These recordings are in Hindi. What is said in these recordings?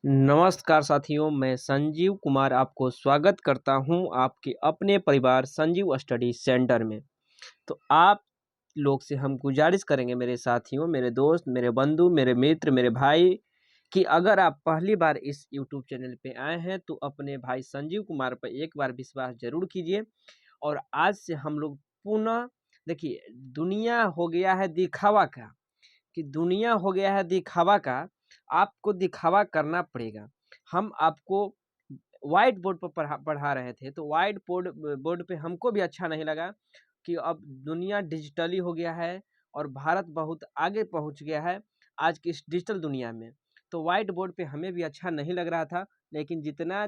नमस्कार साथियों, मैं संजीव कुमार आपको स्वागत करता हूं आपके अपने परिवार संजीव स्टडी सेंटर में। तो आप लोग से हम गुजारिश करेंगे मेरे साथियों, मेरे दोस्त, मेरे बंधु, मेरे मित्र, मेरे भाई कि अगर आप पहली बार इस यूट्यूब चैनल पे आए हैं तो अपने भाई संजीव कुमार पर एक बार विश्वास ज़रूर कीजिए। और आज से हम लोग पुनः देखिए, दुनिया हो गया है दिखावा का, कि दुनिया हो गया है दिखावा का, आपको दिखावा करना पड़ेगा। हम आपको व्हाइट बोर्ड पर पढ़ा पढ़ा रहे थे, तो व्हाइट बोर्ड बोर्ड पे हमको भी अच्छा नहीं लगा कि अब दुनिया डिजिटली हो गया है और भारत बहुत आगे पहुँच गया है आज की इस डिजिटल दुनिया में। तो व्हाइट बोर्ड पे हमें भी अच्छा नहीं लग रहा था, लेकिन जितना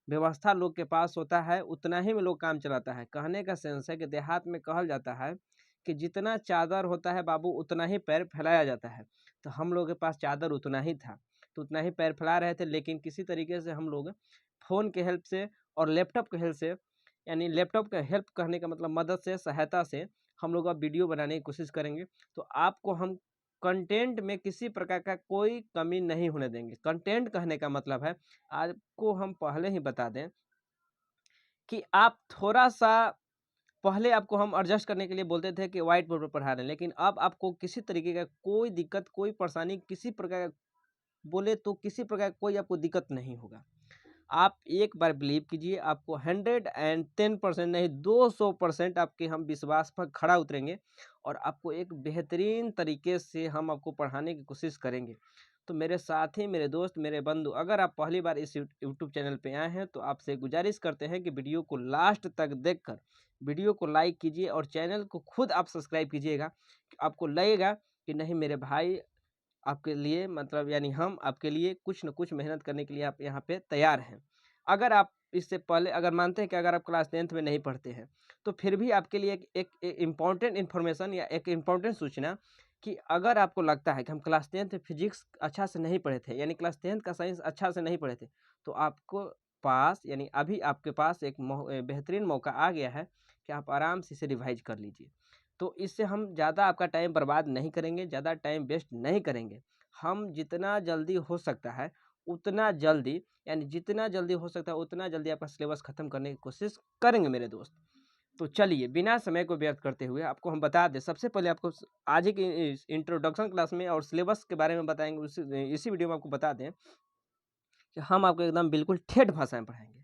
व्यवस्था लोग के पास होता है उतना ही में लोग काम चलाता है। कहने का सेंस है कि देहात में कहल जाता है कि जितना चादर होता है बाबू उतना ही पैर फैलाया जाता है। तो हम लोग के पास चादर उतना ही था, तो उतना ही पैर फैला रहे थे, लेकिन किसी तरीके से हम लोग फ़ोन के हेल्प से और लैपटॉप के हेल्प से, यानी लैपटॉप का हेल्प करने का मतलब मदद से, सहायता से हम लोग अब वीडियो बनाने की कोशिश करेंगे। तो आपको हम कंटेंट में किसी प्रकार का कोई कमी नहीं होने देंगे। कंटेंट कहने का मतलब है, आपको हम पहले ही बता दें कि आप थोड़ा-सा, पहले आपको हम एडजस्ट करने के लिए बोलते थे कि व्हाइट बोर्ड पर पढ़ा रहे हैं, लेकिन अब आपको किसी तरीके का कोई दिक्कत, कोई परेशानी, किसी प्रकार का बोले तो किसी प्रकार का कोई आपको दिक्कत नहीं होगा। आप एक बार बिलीव कीजिए, आपको 110% नहीं 200% आपके हम विश्वास पर खड़ा उतरेंगे और आपको एक बेहतरीन तरीके से हम आपको पढ़ाने की कोशिश करेंगे। तो मेरे साथी, मेरे दोस्त, मेरे बंधु, अगर आप पहली बार इस यूट्यूब चैनल पे आए हैं तो आपसे गुजारिश करते हैं कि वीडियो को लास्ट तक देखकर वीडियो को लाइक कीजिए और चैनल को खुद आप सब्सक्राइब कीजिएगा। आपको लगेगा कि नहीं, मेरे भाई आपके लिए मतलब, यानी हम आपके लिए कुछ न कुछ मेहनत करने के लिए आप यहाँ पे तैयार हैं। अगर आप इससे पहले अगर मानते हैं कि अगर आप क्लास 10th में नहीं पढ़ते हैं, तो फिर भी आपके लिए एक इम्पोर्टेंट इन्फॉर्मेशन या एक इम्पोर्टेंट सूचना, कि अगर आपको लगता है कि हम क्लास 10th में फिजिक्स अच्छा से नहीं पढ़े थे, यानी क्लास 10th का साइंस अच्छा से नहीं पढ़े थे, तो आपको पास, यानी अभी आपके पास एक बेहतरीन मौका आ गया है कि आप आराम से इसे रिवाइज कर लीजिए। तो इससे हम ज़्यादा आपका टाइम बर्बाद नहीं करेंगे, ज़्यादा टाइम वेस्ट नहीं करेंगे। हम जितना जल्दी हो सकता है उतना जल्दी, यानी जितना जल्दी हो सकता है उतना जल्दी आपका सिलेबस ख़त्म करने की कोशिश करेंगे मेरे दोस्त। तो चलिए, बिना समय को व्यर्थ करते हुए आपको हम बता दें, सबसे पहले आपको आज ही की इस इंट्रोडक्शन क्लास में और सिलेबस के बारे में बताएँगे, इसी वीडियो में आपको बता दें कि हम आपको एकदम बिल्कुल ठेठ भाषा में पढ़ाएँगे।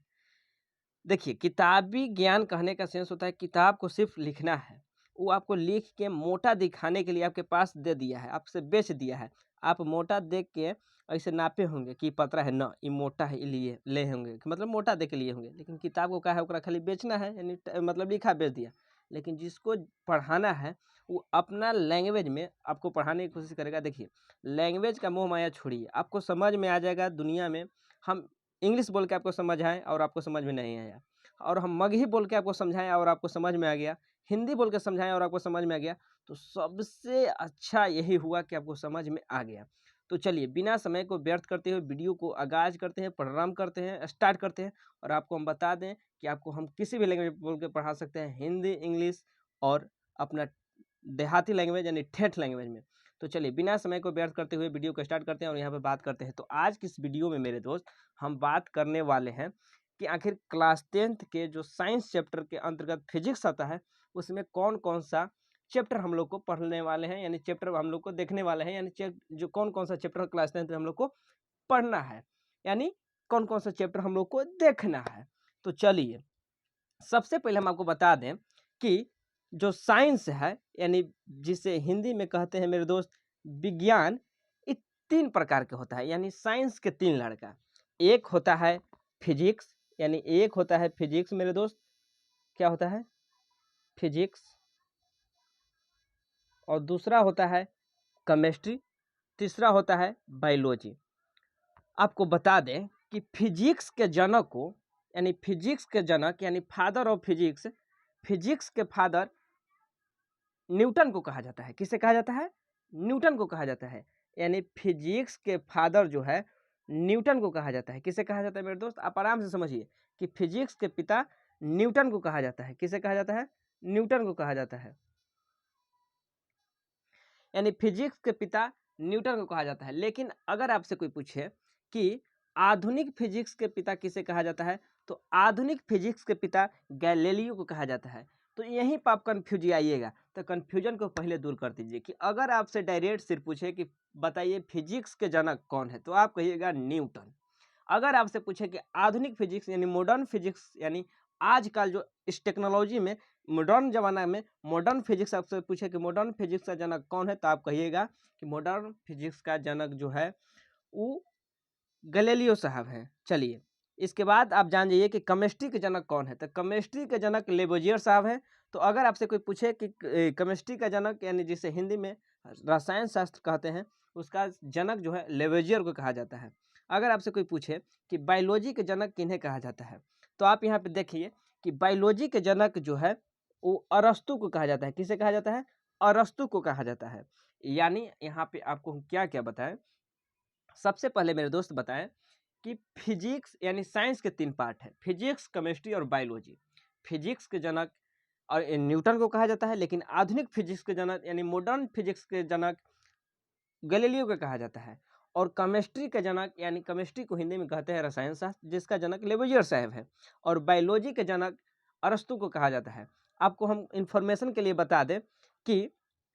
देखिए, किताबी ज्ञान कहने का सेंस होता है किताब को सिर्फ़ लिखना है। वो आपको लिख के मोटा दिखाने के लिए आपके पास दे दिया है, आपसे बेच दिया है। आप मोटा देख के ऐसे नापे होंगे कि पतला है ना, ये मोटा है लिए ले होंगे, कि मतलब मोटा देख के लिए होंगे। लेकिन किताब को क्या है, ओकरा खाली बेचना है, यानी मतलब लिखा बेच दिया। लेकिन जिसको पढ़ाना है वो अपना लैंग्वेज में आपको पढ़ाने की कोशिश करेगा। देखिए, लैंग्वेज का मोह माया छोड़िए, आपको समझ में आ जाएगा दुनिया में। हम इंग्लिश बोल के आपको समझ आए और आपको समझ में नहीं आया, और हम मगही बोल के आपको समझाएँ और आपको समझ में आ गया, हिंदी बोल के समझाएँ और आपको समझ में आ गया, तो सबसे अच्छा यही हुआ कि आपको समझ में आ गया। तो चलिए, बिना समय को व्यर्थ करते हुए वीडियो को आगाज़ करते हैं, प्रारंभ करते हैं, स्टार्ट करते हैं। और आपको हम बता दें कि आपको हम किसी भी लैंग्वेज बोल के पढ़ा सकते हैं, हिंदी, इंग्लिश और अपना देहाती लैंग्वेज यानी ठेठ लैंग्वेज में। तो चलिए, बिना समय को व्यर्थ करते हुए वीडियो को स्टार्ट करते हैं और यहाँ पे बात करते हैं। तो आज की इस वीडियो में मेरे दोस्त, हम बात करने वाले हैं कि आखिर क्लास 10th के जो साइंस चैप्टर के अंतर्गत फिजिक्स आता है, उसमें कौन-कौन सा चैप्टर हम लोग को पढ़ने वाले हैं, यानी चैप्टर हम लोग को देखने वाले हैं, यानी जो कौन-कौन सा चैप्टर क्लास 10th में हम लोग को पढ़ना है, यानी कौन-कौन सा चैप्टर हम लोग को देखना है। तो चलिए, सबसे पहले हम आपको बता दें कि जो साइंस है, यानी जिसे हिंदी में कहते हैं मेरे दोस्त विज्ञान, ये 3 प्रकार के होता है, यानी साइंस के 3 लड़का। एक होता है फिजिक्स, यानी एक होता है फिजिक्स मेरे दोस्त, क्या होता है? फिजिक्स। और दूसरा होता है केमिस्ट्री, तीसरा होता है बायोलॉजी। आपको बता दें कि फिजिक्स के जनक को, यानी फिजिक्स के जनक यानी फादर ऑफ फिजिक्स, फिजिक्स के फादर न्यूटन को कहा जाता है। किसे कहा जाता है? न्यूटन को कहा जाता है। यानी फिजिक्स के फादर जो है न्यूटन को कहा जाता है। किसे कहा जाता है मेरे दोस्त? आप आराम से समझिए कि फिजिक्स के पिता न्यूटन को कहा जाता है। किसे कहा जाता है? न्यूटन को कहा जाता है। यानी फिजिक्स के पिता न्यूटन को कहा जाता है। लेकिन अगर आपसे कोई पूछे कि आधुनिक फिजिक्स के पिता किसे कहा जाता है? तो आधुनिक फिजिक्स के पिता गैलीलियो को कहा जाता है। तो यहीं पर आप कन्फ्यूज आइएगा, तो कन्फ्यूजन को पहले दूर कर दीजिए कि अगर आपसे डायरेक्ट सिर्फ पूछे कि बताइए फिजिक्स के जनक कौन है, तो आप कहिएगा न्यूटन। अगर आपसे पूछे कि आधुनिक फिजिक्स यानी मॉडर्न फिजिक्स यानी आजकल जो इस टेक्नोलॉजी में मॉडर्न ज़माना में मॉडर्न फिजिक्स आपसे पूछे कि मॉडर्न फिजिक्स का जनक कौन है, तो आप कहिएगा कि मॉडर्न फिजिक्स का जनक जो है वो गैलीलियो साहब हैं। चलिए, इसके बाद आप जान जाइए कि केमिस्ट्री के जनक कौन है, तो केमिस्ट्री के जनक लेबोजियर साहब हैं। तो अगर आपसे कोई पूछे कि केमिस्ट्री का जनक यानी जिसे हिंदी में रसायन शास्त्र कहते हैं, उसका जनक जो है लेबोजियर को कहा जाता है। अगर आपसे कोई पूछे कि बायोलॉजी के जनक किन्हें कहा जाता है, तो आप यहाँ पे देखिए कि बायोलॉजी के जनक जो है वो अरस्तु को कहा जाता है। किसे कहा जाता है? अरस्तु को कहा जाता है। यानी यहाँ पे आपको क्या क्या बताएं, सबसे पहले मेरे दोस्त बताएं कि फिजिक्स यानी साइंस के 3 पार्ट हैं, फिजिक्स, केमिस्ट्री और बायोलॉजी। फिजिक्स के जनक और न्यूटन को कहा जाता है, लेकिन आधुनिक फिजिक्स के जनक यानी मॉडर्न फिजिक्स के जनक गैलीलियो को कहा जाता है। और केमिस्ट्री के जनक यानी केमिस्ट्री को हिंदी में कहते हैं रसायन शास्त्र, जिसका जनक लेबोजियर साहब है। और बायोलॉजी के जनक अरस्तु को कहा जाता है। आपको हम इंफॉर्मेशन के लिए बता दें कि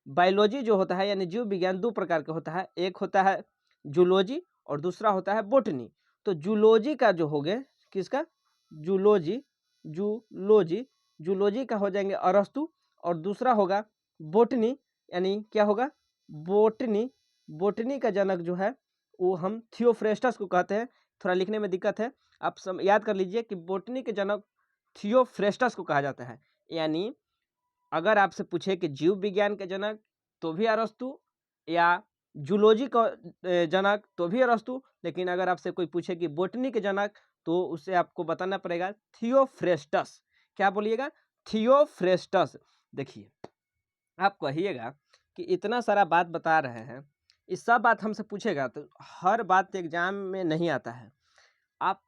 बायोलॉजी जो होता है यानी जीव विज्ञान 2 प्रकार का होता है, एक होता है जूलॉजी और दूसरा होता है बोटनी। तो जूलॉजी का जो हो गया किसका? जूलॉजी जूलॉजी जूलॉजी का हो जाएंगे अरस्तु, और दूसरा होगा बोटनी यानी क्या होगा? बोटनी। बोटनी का जनक जो है वो हम थियोफ्रेस्टस को कहते हैं। थोड़ा लिखने में दिक्कत है, आप याद कर लीजिए कि बोटनी के जनक थियोफ्रेस्टस को कहा जाता है। यानी अगर आपसे पूछे कि जीव विज्ञान के जनक तो भी अरस्तु, या जूलॉजी का जनक तो भी अरस्तु, लेकिन अगर आपसे कोई पूछे कि बोटनी के जनक, तो उससे आपको बताना पड़ेगा थियोफ्रेस्टस। क्या बोलिएगा? थियोफ्रेस्टस। देखिए, आप कहिएगा कि इतना सारा बात बता रहे हैं, इस सब बात हमसे पूछेगा तो हर बात एग्जाम में नहीं आता है। आप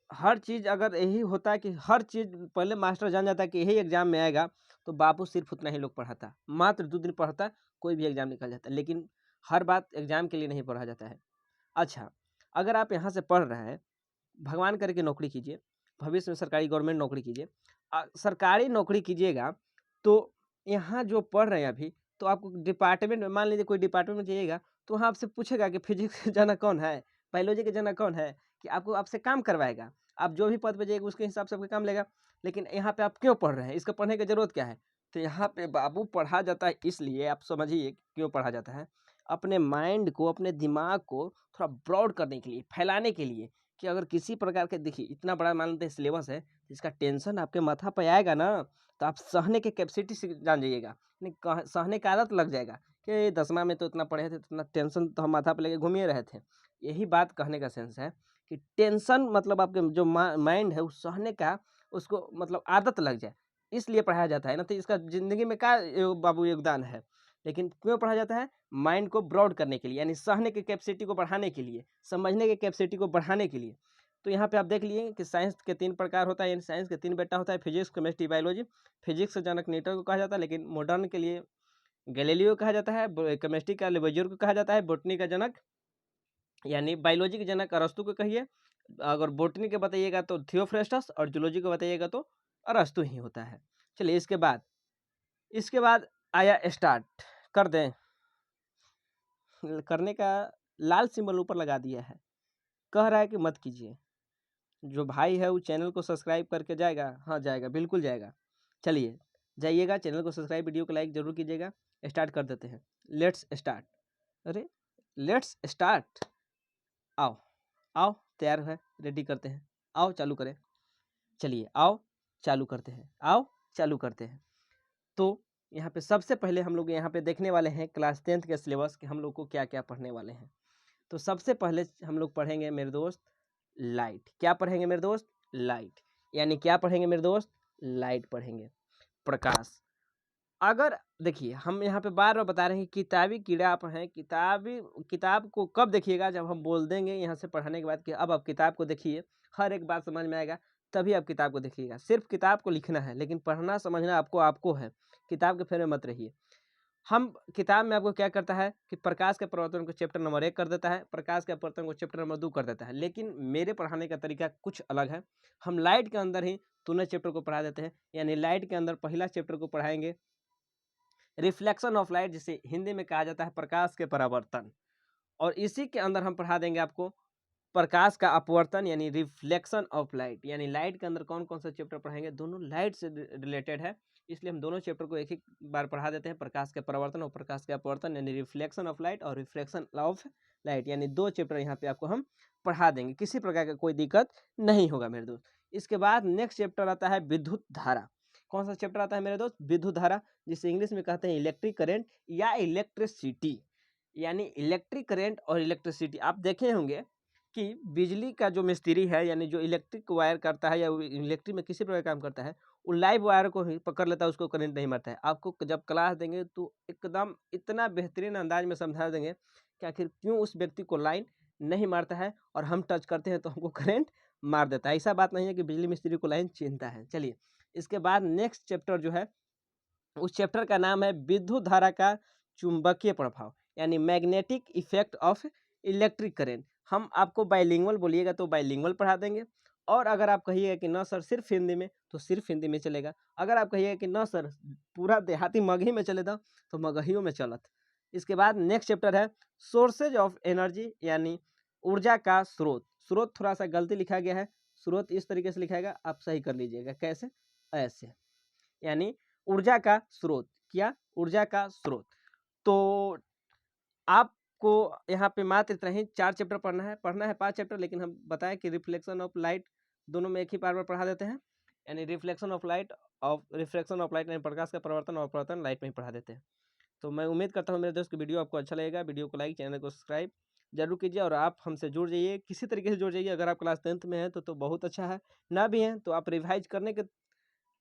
हर चीज़ अगर यही होता है कि हर चीज़ पहले मास्टर जान जाता है कि यही एग्जाम में आएगा, तो बाबू सिर्फ उतना ही लोग पढ़ाता, मात्र 2 दिन पढ़ता, कोई भी एग्जाम निकल जाता है। लेकिन हर बात एग्जाम के लिए नहीं पढ़ा जाता है। अच्छा, अगर आप यहाँ से पढ़ रहे हैं, भगवान करे कि नौकरी कीजिए, भविष्य में सरकारी गवर्नमेंट नौकरी कीजिए। सरकारी नौकरी कीजिएगा तो यहाँ जो पढ़ रहे हैं अभी, तो आपको डिपार्टमेंट में मान लीजिए कोई डिपार्टमेंट में जाइएगा, तो वहाँ आपसे पूछेगा कि फिजिक्स के जनक कौन है, बायोलॉजी के जनक कौन है, कि आपसे काम करवाएगा। आप जो भी पद पे जाइएगा उसके हिसाब से आपका काम लेगा। लेकिन यहाँ पे आप क्यों पढ़ रहे हैं, इसका पढ़ने की ज़रूरत क्या है? तो यहाँ पे बाबू पढ़ा जाता है, इसलिए आप समझिए क्यों पढ़ा जाता है। अपने माइंड को, अपने दिमाग को थोड़ा ब्रॉड करने के लिए, फैलाने के लिए, कि अगर किसी प्रकार के देखिए इतना बड़ा मान लेते हैं सिलेबस है, इसका टेंशन आपके माथा पे आएगा ना, तो आप सहने के कैपेसिटी से जान जाइएगा, नहीं सहने का आदत लग जाएगा कि 10वां में तो इतना पढ़े थे, इतना टेंशन तो हम माथा पे लेके घूम ही रहे थे। यही बात कहने का सेंस है कि टेंशन मतलब आपके जो माइंड है उस सहने का, उसको मतलब आदत लग जाए, इसलिए पढ़ाया जाता है ना। तो इसका ज़िंदगी में क्या बाबू योगदान है? लेकिन क्यों पढ़ा जाता है? माइंड को ब्रॉड करने के लिए, यानी सहने की कैपेसिटी को बढ़ाने के लिए, समझने की कैपेसिटी को बढ़ाने के लिए। तो यहाँ पे आप देख लिए कि साइंस के 3 प्रकार होता है, यानी साइंस के 3 बेटा होता है, फिजिक्स, केमिस्ट्री, बायोलॉजी। फिजिक्स का जनक न्यूटन को कहा जाता है, लेकिन मॉडर्न के लिए गैलीलियो कहा जाता है। केमिस्ट्री का लेबोजियर को कहा जाता है। बॉटनी का जनक यानी बायोलॉजी के जनक अरस्तु को कहिए। अगर बॉटनी के बताइएगा तो थियोफ्रेस्टस, और जूलॉजी को बताइएगा तो अरस्तु ही होता है। चलिए, इसके बाद आया स्टार्ट कर दें, करने का लाल सिंबल ऊपर लगा दिया है, कह रहा है कि मत कीजिए। जो भाई है वो चैनल को सब्सक्राइब करके जाएगा? हाँ जाएगा, बिल्कुल जाएगा। चलिए जाइएगा, चैनल को सब्सक्राइब, वीडियो को लाइक जरूर कीजिएगा। स्टार्ट कर देते हैं, लेट्स स्टार्ट। अरे लेट्स स्टार्ट, आओ आओ, तैयार है, रेडी करते हैं, आओ चालू करें। चलिए आओ चालू करते हैं, आओ चालू करते हैं। तो यहाँ पे सबसे पहले हम लोग यहाँ पे देखने वाले हैं क्लास 10th के सिलेबस कि हम लोग को क्या क्या पढ़ने वाले हैं। तो सबसे पहले हम लोग पढ़ेंगे मेरे दोस्त लाइट। क्या पढ़ेंगे मेरे दोस्त? लाइट। यानी क्या पढ़ेंगे मेरे दोस्त? लाइट पढ़ेंगे, प्रकाश। अगर देखिए, हम यहाँ पे बार बार बता रहे हैं कि किताबी कीड़ा आप हैं। किताब को कब देखिएगा? जब हम बोल देंगे यहाँ से पढ़ाने के बाद कि अब आप किताब को देखिए, हर एक बात समझ में आएगा, तभी आप किताब को देखिएगा। सिर्फ किताब को लिखना है, लेकिन पढ़ना समझना आपको है। किताब के फेर में मत रहिए। हम किताब में आपको क्या करता है कि प्रकाश के प्रवर्तन को चैप्टर नंबर 1 कर देता है, प्रकाश के अपवर्तन को चैप्टर नंबर 2 कर देता है, लेकिन मेरे पढ़ाने का तरीका कुछ अलग है। हम लाइट के अंदर ही दोनों चैप्टर को पढ़ा देते हैं। यानी लाइट के अंदर पहला चैप्टर को पढ़ाएंगे रिफ्लेक्शन ऑफ लाइट, जिसे हिंदी में कहा जाता है प्रकाश के परावर्तन, और इसी के अंदर हम पढ़ा देंगे आपको प्रकाश का अपवर्तन यानी रिफ्लेक्शन ऑफ लाइट। यानी लाइट के अंदर कौन कौन सा चैप्टर पढ़ाएंगे, दोनों लाइट से रिलेटेड है, इसलिए हम दोनों चैप्टर को एक ही बार पढ़ा देते हैं, प्रकाश के परावर्तन और प्रकाश के अपवर्तन यानी रिफ्लेक्शन ऑफ लाइट और रिफ्लेक्शन ऑफ लाइट, यानी 2 चैप्टर यहाँ पे आपको हम पढ़ा देंगे, किसी प्रकार का कोई दिक्कत नहीं होगा मेरे दोस्त। इसके बाद नेक्स्ट चैप्टर आता है विद्युत धारा। कौन सा चैप्टर आता है मेरे दोस्त, विद्युत धारा, जिसे इंग्लिश में कहते हैं इलेक्ट्रिक करेंट या इलेक्ट्रिसिटी। यानी इलेक्ट्रिक करेंट और इलेक्ट्रिसिटी आप देखे होंगे कि बिजली का जो मिस्त्री है, यानी जो इलेक्ट्रिक वायर करता है या इलेक्ट्रिक में किसी प्रकार काम करता है, वो लाइव वायर को ही पकड़ लेता है, उसको करंट नहीं मारता है। आपको जब क्लास देंगे तो एकदम इतना बेहतरीन अंदाज में समझा देंगे कि आखिर क्यों उस व्यक्ति को लाइन नहीं मारता है और हम टच करते हैं तो हमको करंट मार देता है। ऐसा बात नहीं है कि बिजली मिस्त्री को लाइन छीनता है। चलिए, इसके बाद नेक्स्ट चैप्टर जो है, उस चैप्टर का नाम है विद्युत धारा का चुंबकीय प्रभाव, यानी magnetic effect of electric current. हम आपको बाइलिंगुअल बोलिएगा तो बाइलिंगुअल पढ़ा देंगे, और अगर आप कहिएगा कि ना सर सिर्फ हिंदी में तो सिर्फ हिंदी में चलेगा। अगर आप कहिएगा कि ना सर पूरा देहाती मगही में चलेगा तो मगहियों में चलत। इसके बाद नेक्स्ट चैप्टर है सोर्सेज ऑफ एनर्जी, यानी ऊर्जा का स्रोत। स्रोत थोड़ा सा गलती लिखा गया है, स्रोत इस तरीके से लिखाएगा, आप सही कर लीजिएगा। कैसे, ऐसे, यानी ऊर्जा का स्रोत। क्या, ऊर्जा का स्रोत। तो आपको यहाँ पे मात्र इतना ही 4 चैप्टर पढ़ना है 5 चैप्टर, लेकिन हम बताएं कि रिफ्लेक्शन ऑफ लाइट दोनों में एक ही बार पढ़ा देते हैं। यानी रिफ्लेक्शन ऑफ लाइट और रिफ्रैक्शन ऑफ लाइट यानी प्रकाश का परिवर्तन और परावर्तन लाइट में ही पढ़ा देते हैं। तो मैं उम्मीद करता हूँ मेरे दोस्त की वीडियो आपको अच्छा लगेगा। वीडियो को लाइक, चैनल को सब्सक्राइब जरूर कीजिए, और आप हमसे जुड़ जाइए, किसी तरीके से जुड़ जाइए। अगर आप क्लास 10th में हैं तो बहुत अच्छा है, ना भी हैं तो आप रिवाइज करने के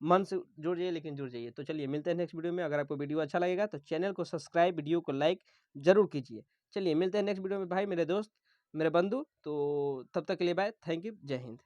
मन से जुड़ जाइए, लेकिन जुड़ जाइए। तो चलिए मिलते हैं नेक्स्ट वीडियो में। अगर आपको वीडियो अच्छा लगेगा तो चैनल को सब्सक्राइब, वीडियो को लाइक जरूर कीजिए। चलिए मिलते हैं नेक्स्ट वीडियो में भाई, मेरे दोस्त, मेरे बंधु। तो तब तक के लिए बाय, थैंक यू, जय हिंद।